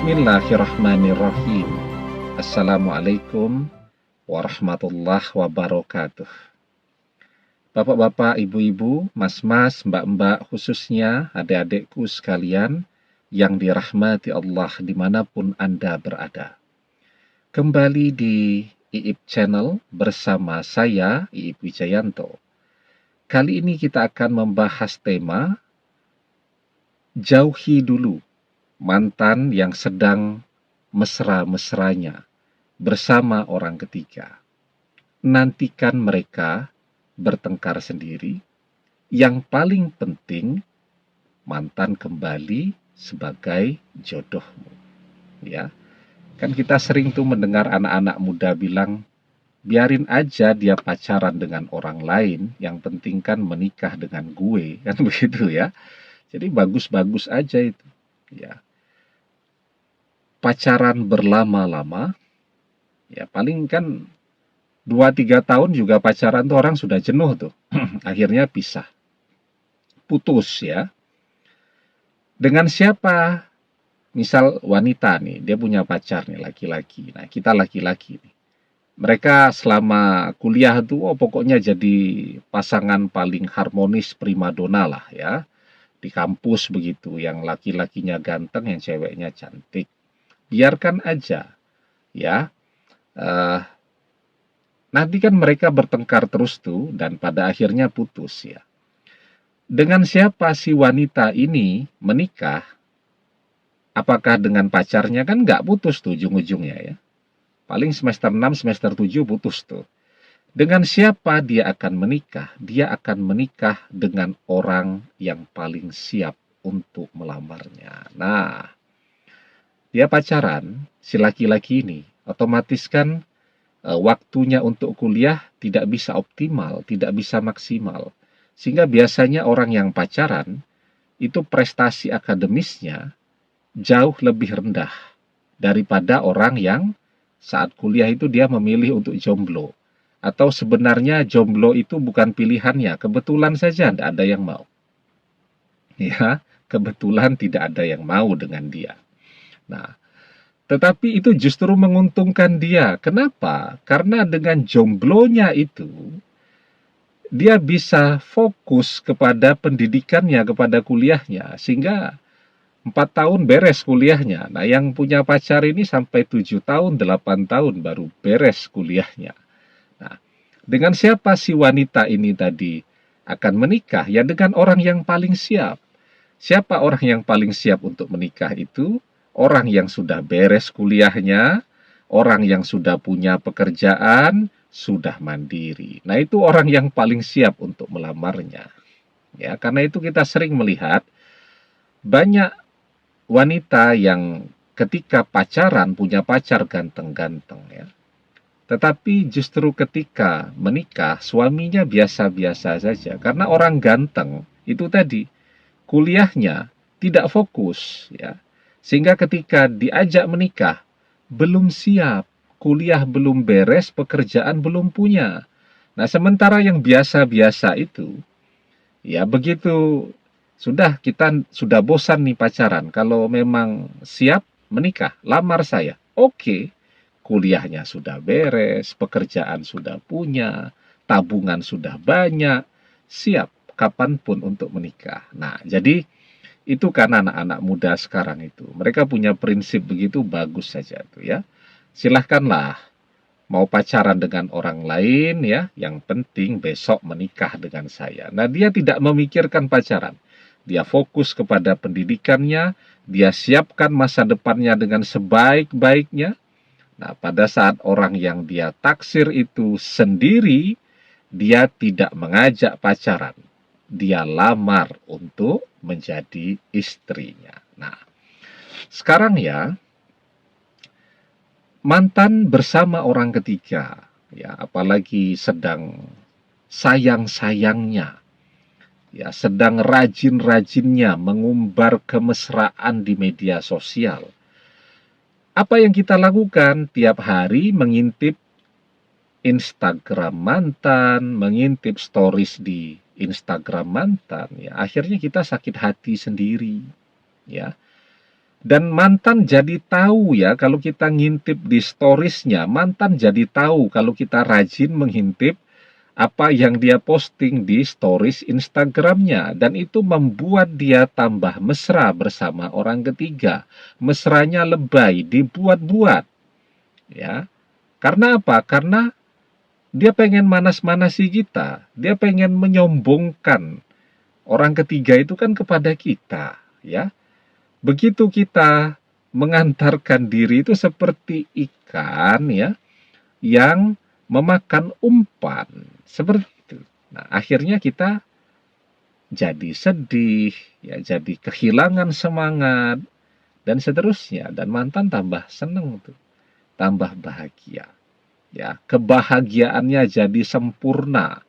Bismillahirrahmanirrahim. Assalamualaikum warahmatullahi wabarakatuh. Bapak-bapak, ibu-ibu, mas-mas, mbak-mbak, khususnya adik-adikku sekalian yang dirahmati Allah dimanapun Anda berada. Kembali di IIP Channel bersama saya, IIP Wijayanto. Kali ini kita akan membahas tema Jauhi dulu mantan yang sedang mesra-mesranya bersama orang ketiga. Nantikan mereka bertengkar sendiri. Yang paling penting, mantan kembali sebagai jodohmu. Ya, kan kita sering tuh mendengar anak-anak muda bilang, biarin aja dia pacaran dengan orang lain, yang penting kan menikah dengan gue, kan begitu ya. Jadi bagus-bagus aja itu. Ya, pacaran berlama-lama, ya paling kan 2-3 tahun juga pacaran tuh orang sudah jenuh tuh. Akhirnya pisah. Putus ya. Dengan siapa? Misal wanita nih, dia punya pacar nih, laki-laki. Nah, kita laki-laki nih. Mereka selama kuliah tuh, pokoknya jadi pasangan paling harmonis primadona lah ya. Di kampus begitu, yang laki-lakinya ganteng, yang ceweknya cantik. Biarkan aja ya. Nanti kan mereka bertengkar terus tuh, dan pada akhirnya putus ya. Dengan siapa si wanita ini menikah? Apakah dengan pacarnya? Kan nggak putus tuh ujung-ujungnya ya. Paling semester 6, semester 7 putus tuh. Dengan siapa dia akan menikah? Dia akan menikah dengan orang yang paling siap untuk melamarnya. Nah, dia pacaran, si laki-laki ini, otomatis kan waktunya untuk kuliah tidak bisa optimal, tidak bisa maksimal. Sehingga biasanya orang yang pacaran, itu prestasi akademisnya jauh lebih rendah daripada orang yang saat kuliah itu dia memilih untuk jomblo. Atau sebenarnya jomblo itu bukan pilihannya, kebetulan saja tidak ada yang mau. Ya, kebetulan tidak ada yang mau dengan dia. Nah, tetapi itu justru menguntungkan dia. Kenapa? Karena dengan jomblonya itu, dia bisa fokus kepada pendidikannya, kepada kuliahnya. Sehingga 4 tahun beres kuliahnya. Nah, yang punya pacar ini sampai 7 tahun, 8 tahun baru beres kuliahnya. Nah, dengan siapa si wanita ini tadi akan menikah? Ya dengan orang yang paling siap. Siapa orang yang paling siap untuk menikah itu? Orang yang sudah beres kuliahnya, orang yang sudah punya pekerjaan, sudah mandiri. Nah, itu orang yang paling siap untuk melamarnya. Ya, karena itu kita sering melihat banyak wanita yang ketika pacaran punya pacar ganteng-ganteng ya. Tetapi justru ketika menikah, suaminya biasa-biasa saja. Karena orang ganteng itu tadi, kuliahnya tidak fokus ya. Sehingga ketika diajak menikah, belum siap, kuliah belum beres, pekerjaan belum punya. Nah, sementara yang biasa-biasa itu, ya begitu kita sudah bosan nih pacaran. Kalau memang siap menikah, lamar saya. Oke, kuliahnya sudah beres, pekerjaan sudah punya, tabungan sudah banyak, siap kapanpun untuk menikah. Nah, jadi itu kan anak-anak muda sekarang itu. Mereka punya prinsip begitu, bagus saja tuh ya. Silahkanlah mau pacaran dengan orang lain ya, yang penting besok menikah dengan saya. Nah, dia tidak memikirkan pacaran. Dia fokus kepada pendidikannya, dia siapkan masa depannya dengan sebaik-baiknya. Nah, pada saat orang yang dia taksir itu sendiri, dia tidak mengajak pacaran. Dia lamar untuk menjadi istrinya. Nah, sekarang ya, mantan bersama orang ketiga, ya, apalagi sedang sayang-sayangnya, ya, sedang rajin-rajinnya mengumbar kemesraan di media sosial. Apa yang kita lakukan tiap hari? Mengintip Instagram mantan, mengintip stories di Instagram mantan, ya akhirnya kita sakit hati sendiri, ya. Dan mantan jadi tahu ya, kalau kita ngintip di storiesnya, mantan jadi tahu kalau kita rajin mengintip apa yang dia posting di stories Instagramnya, dan itu membuat dia tambah mesra bersama orang ketiga. Mesranya lebay, dibuat-buat, ya. Karena apa? Karena dia pengen manas-manasi kita, dia pengen menyombongkan orang ketiga itu kan kepada kita, ya. Begitu kita mengantarkan diri itu seperti ikan, ya, yang memakan umpan, seperti itu. Nah, akhirnya kita jadi sedih, ya, jadi kehilangan semangat dan seterusnya, dan mantan tambah seneng tuh, tambah bahagia. Ya, kebahagiaannya jadi sempurna.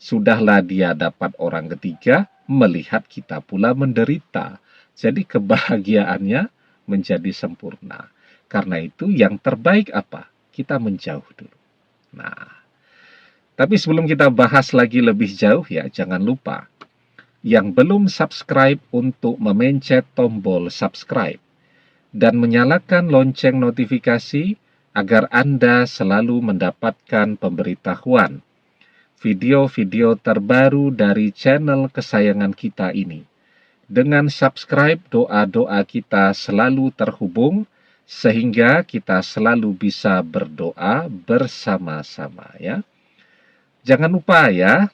Sudahlah dia dapat orang ketiga, melihat kita pula menderita. Jadi kebahagiaannya menjadi sempurna. Karena itu yang terbaik apa? Kita menjauh dulu. Nah, tapi sebelum kita bahas lagi lebih jauh ya, jangan lupa yang belum subscribe untuk memencet tombol subscribe dan menyalakan lonceng notifikasi agar Anda selalu mendapatkan pemberitahuan video-video terbaru dari channel kesayangan kita ini. Dengan subscribe, doa-doa kita selalu terhubung sehingga kita selalu bisa berdoa bersama-sama ya. Jangan lupa ya,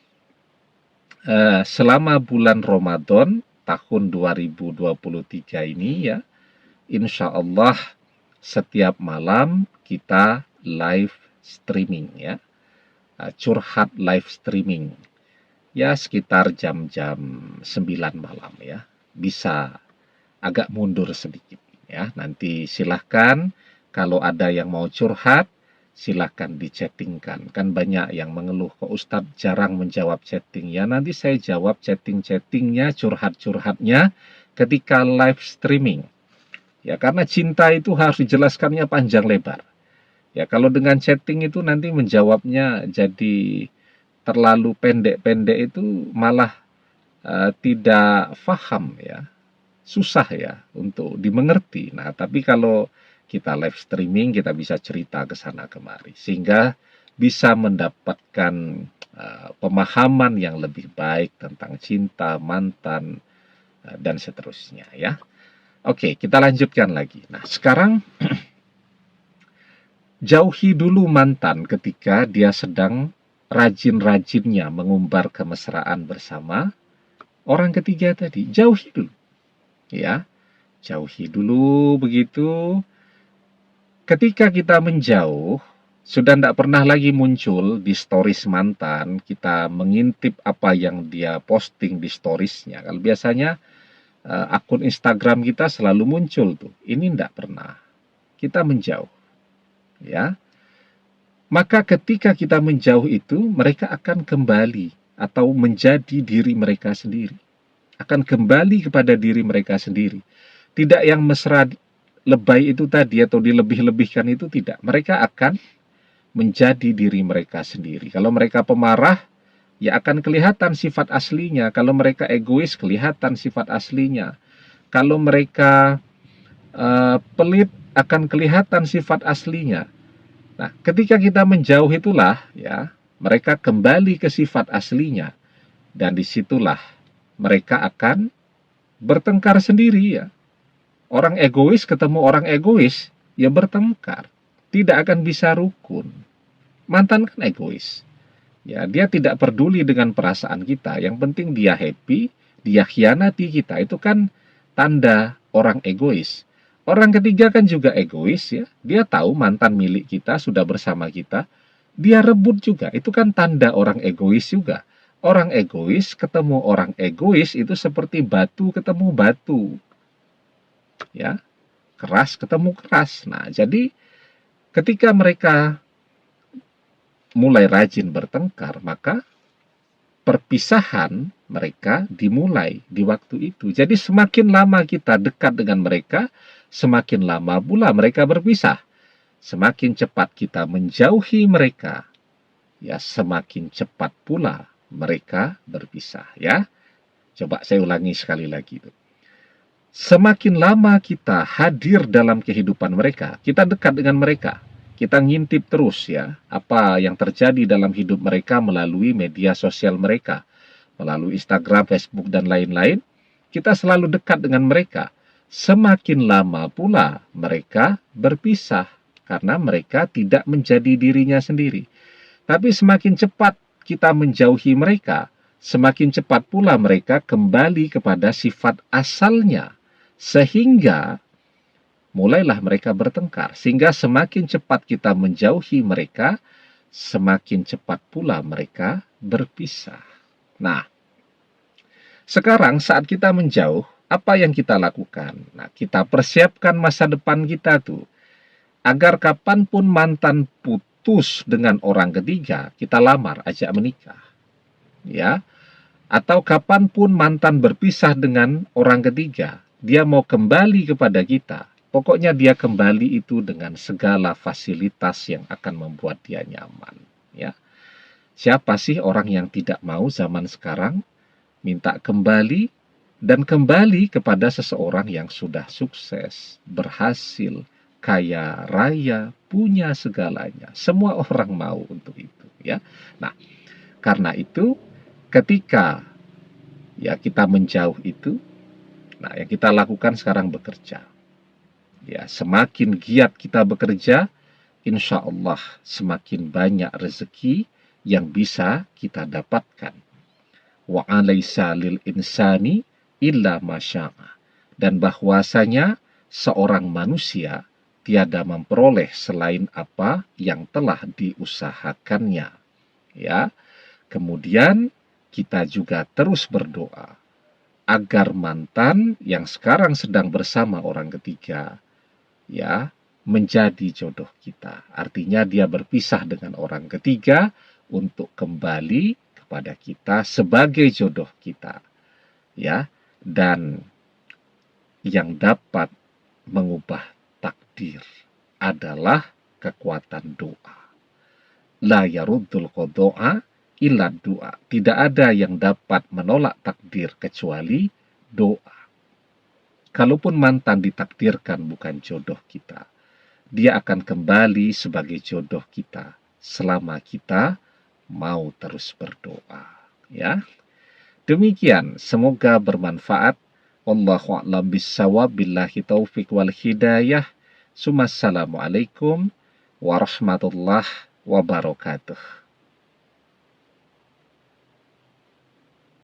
selama bulan Ramadan tahun 2023 ini ya, insya Allah setiap malam kita live streaming ya, curhat live streaming ya, sekitar jam-jam 9 malam ya. Bisa agak mundur sedikit ya. Nanti silahkan kalau ada yang mau curhat, silahkan dichattingkan. Kan banyak yang mengeluh, kok Ustadz jarang menjawab chatting. Ya nanti saya jawab chatting-chattingnya, curhat-curhatnya ketika live streaming. Ya karena cinta itu harus dijelaskannya panjang lebar. Ya kalau dengan chatting itu nanti menjawabnya jadi terlalu pendek-pendek, itu malah tidak paham ya, susah ya untuk dimengerti. Nah, tapi kalau kita live streaming, kita bisa cerita ke sana kemari, sehingga bisa mendapatkan pemahaman yang lebih baik tentang cinta, mantan, dan seterusnya ya. Oke, kita lanjutkan lagi. Nah, sekarang jauhi dulu mantan ketika dia sedang rajin-rajinnya mengumbar kemesraan bersama orang ketiga tadi. Jauhi dulu. Ya, jauhi dulu begitu. Ketika kita menjauh, sudah tidak pernah lagi muncul di stories mantan, kita mengintip apa yang dia posting di storiesnya. Kalau biasanya akun Instagram kita selalu muncul tuh. Ini tidak pernah. Kita menjauh. Ya. Maka ketika kita menjauh itu, mereka akan kembali atau menjadi diri mereka sendiri. Akan kembali kepada diri mereka sendiri. Tidak yang mesra lebay itu tadi atau dilebih-lebihkan itu, tidak. Mereka akan menjadi diri mereka sendiri. Kalau mereka pemarah, ya akan kelihatan sifat aslinya. Kalau mereka egois, kelihatan sifat aslinya. Kalau mereka pelit, akan kelihatan sifat aslinya. Nah, ketika kita menjauh itulah ya, mereka kembali ke sifat aslinya, dan disitulah mereka akan bertengkar sendiri ya. Orang egois ketemu orang egois, ya bertengkar. Tidak akan bisa rukun. Mantan kan egois. Ya, dia tidak peduli dengan perasaan kita. Yang penting dia happy, dia khianati kita. Itu kan tanda orang egois. Orang ketiga kan juga egois ya. Dia tahu mantan milik kita sudah bersama kita. Dia rebut juga. Itu kan tanda orang egois juga. Orang egois ketemu orang egois itu seperti batu ketemu batu. Ya. Keras ketemu keras. Nah, jadi ketika mereka mulai rajin bertengkar, maka perpisahan mereka dimulai di waktu itu. Jadi semakin lama kita dekat dengan mereka, semakin lama pula mereka berpisah. Semakin cepat kita menjauhi mereka, ya semakin cepat pula mereka berpisah ya. Coba saya ulangi sekali lagi. semakin lama kita hadir dalam kehidupan mereka, kita dekat dengan mereka, kita ngintip terus ya, apa yang terjadi dalam hidup mereka melalui media sosial mereka, melalui Instagram, Facebook, dan lain-lain, kita selalu dekat dengan mereka. Semakin lama pula mereka berpisah, karena mereka tidak menjadi dirinya sendiri. Tapi semakin cepat kita menjauhi mereka, semakin cepat pula mereka kembali kepada sifat asalnya. Sehingga mulailah mereka bertengkar. Sehingga semakin cepat kita menjauhi mereka, semakin cepat pula mereka berpisah. Nah, sekarang saat kita menjauh, apa yang kita lakukan? Nah, kita persiapkan masa depan kita tuh. Agar kapanpun mantan putus dengan orang ketiga, kita lamar, ajak menikah. Ya, atau kapanpun mantan berpisah dengan orang ketiga, dia mau kembali kepada kita. Pokoknya dia kembali itu dengan segala fasilitas yang akan membuat dia nyaman. Ya, siapa sih orang yang tidak mau zaman sekarang minta kembali dan kembali kepada seseorang yang sudah sukses, berhasil, kaya raya, punya segalanya. Semua orang mau untuk itu, ya. Nah, karena itu ketika ya kita menjauh itu, nah yang kita lakukan sekarang bekerja. Ya, semakin giat kita bekerja, insya Allah semakin banyak rezeki yang bisa kita dapatkan. Wa alaysa lil insani illa masya'a. Dan bahwasanya seorang manusia tiada memperoleh selain apa yang telah diusahakannya. Ya. Kemudian kita juga terus berdoa agar mantan yang sekarang sedang bersama orang ketiga ya menjadi jodoh kita. Artinya dia berpisah dengan orang ketiga untuk kembali kepada kita sebagai jodoh kita. Ya, dan yang dapat mengubah takdir adalah kekuatan doa. La yaruddul qada'a illa doa. Tidak ada yang dapat menolak takdir kecuali doa. Kalaupun mantan ditakdirkan bukan jodoh kita, dia akan kembali sebagai jodoh kita selama kita mau terus berdoa. Ya, demikian. Semoga bermanfaat. Wallahu a'lam bissawab. Billahi taufiq wal hidayah. Assalamualaikum warahmatullahi wabarakatuh.